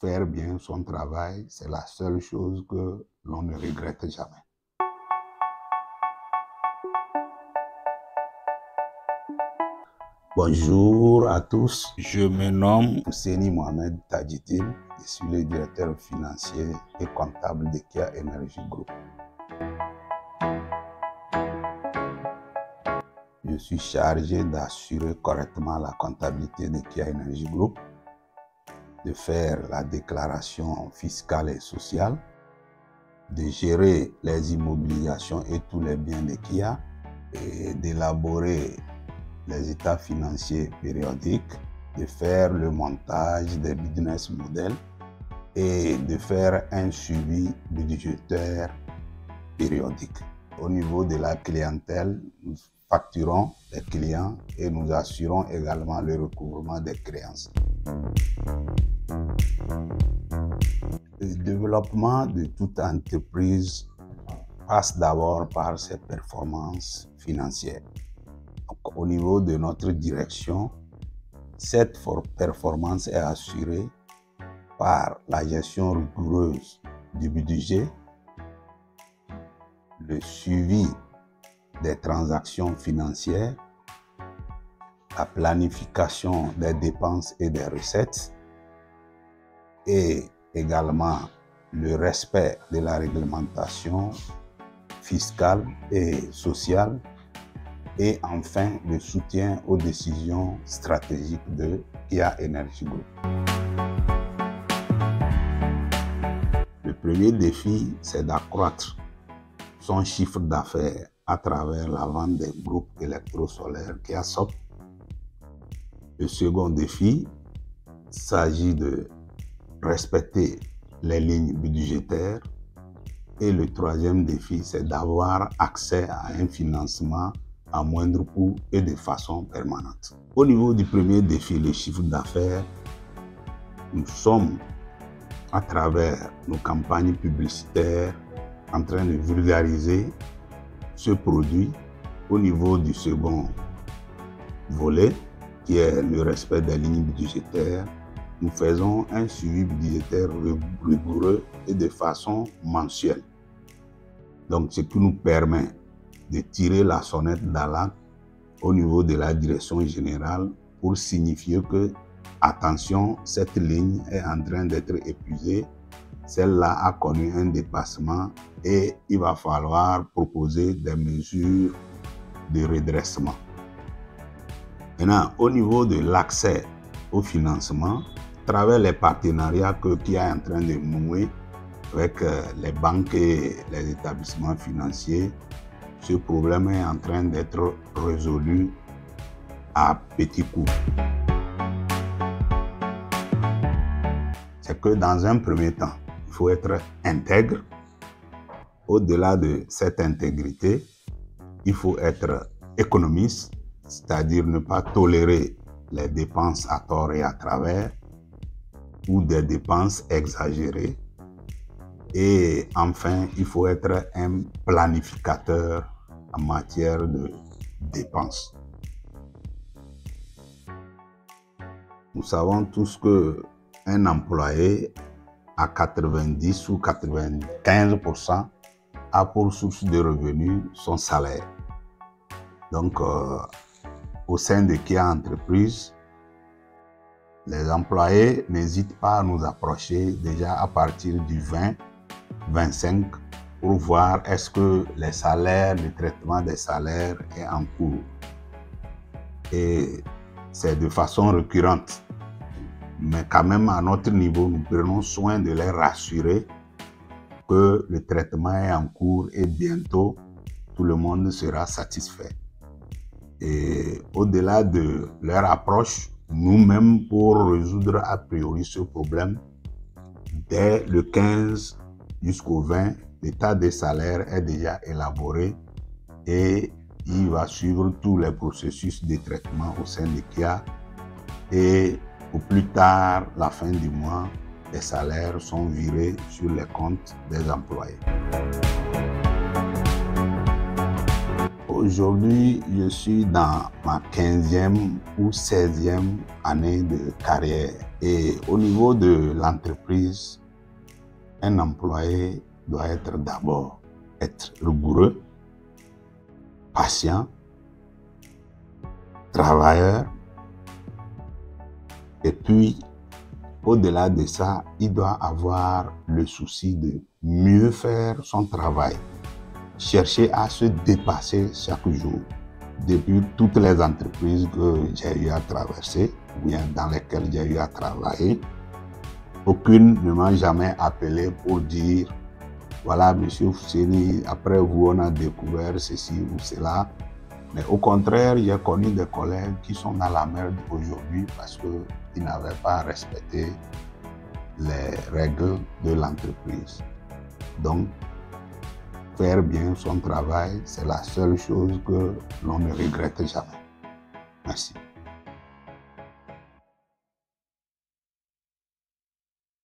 faire bien son travail, c'est la seule chose que l'on ne regrette jamais. Bonjour à tous, je me nomme Ousseini Mohamed Tadjidine, je suis le directeur financier et comptable de Kia Energy Group. Je suis chargé d'assurer correctement la comptabilité de Kia Energy Group, de faire la déclaration fiscale et sociale, de gérer les immobilisations et tous les biens de Kia et d'élaborer les états financiers périodiques, de faire le montage des business models et de faire un suivi budgétaire périodique. Au niveau de la clientèle, nous facturons les clients et nous assurons également le recouvrement des créances. Le développement de toute entreprise passe d'abord par ses performances financières. Donc, au niveau de notre direction, cette performance est assurée par la gestion rigoureuse du budget, le suivi des transactions financières, la planification des dépenses et des recettes et également le respect de la réglementation fiscale et sociale et enfin le soutien aux décisions stratégiques de Kia Energy Group. Le premier défi, c'est d'accroître son chiffre d'affaires à travers la vente des groupes électrosolaires KiaSoc. Le second défi s'agit de respecter les lignes budgétaires. Et le troisième défi, c'est d'avoir accès à un financement à moindre coût et de façon permanente. Au niveau du premier défi, le chiffre d'affaires, nous sommes, à travers nos campagnes publicitaires, en train de vulgariser ce produit. Au niveau du second volet, qui est le respect des lignes budgétaires, nous faisons un suivi budgétaire rigoureux et de façon mensuelle. Donc, ce qui nous permet de tirer la sonnette d'alarme au niveau de la direction générale pour signifier que, attention, cette ligne est en train d'être épuisée, celle-là a connu un dépassement et il va falloir proposer des mesures de redressement. Maintenant, au niveau de l'accès au financement, à travers les partenariats que Kia est en train de nouer avec les banques et les établissements financiers, ce problème est en train d'être résolu à petits coups. C'est que dans un premier temps, il faut être intègre. Au-delà de cette intégrité, il faut être économiste, c'est-à-dire ne pas tolérer les dépenses à tort et à travers ou des dépenses exagérées. Et enfin, il faut être un planificateur en matière de dépenses. Nous savons tous qu'un employé à 90 ou 95% a pour source de revenus son salaire. Donc, au sein de Kia Entreprise, les employés n'hésitent pas à nous approcher déjà à partir du 20-25 pour voir est-ce que les salaires, le traitement des salaires est en cours. Et c'est de façon récurrente. Mais quand même, à notre niveau, nous prenons soin de les rassurer que le traitement est en cours et bientôt, tout le monde sera satisfait. Et au-delà de leur approche, nous-mêmes, pour résoudre a priori ce problème, dès le 15 jusqu'au 20, l'état des salaires est déjà élaboré et il va suivre tous les processus de traitement au sein de Kia et au plus tard, la fin du mois, les salaires sont virés sur les comptes des employés. Aujourd'hui, je suis dans ma 15e ou 16e année de carrière. Et au niveau de l'entreprise, un employé doit d'abord être rigoureux, patient, travailleur. Et puis, au-delà de ça, il doit avoir le souci de mieux faire son travail. Chercher à se dépasser chaque jour. Depuis toutes les entreprises que j'ai eu à traverser, ou bien dans lesquelles j'ai eu à travailler, aucune ne m'a jamais appelé pour dire « Voilà, monsieur Fousseni, après vous, on a découvert ceci ou cela ». Mais au contraire, j'ai connu des collègues qui sont dans la merde aujourd'hui parce qu'ils n'avaient pas respecté les règles de l'entreprise. Donc, faire bien son travail, c'est la seule chose que l'on ne regrette jamais. Merci.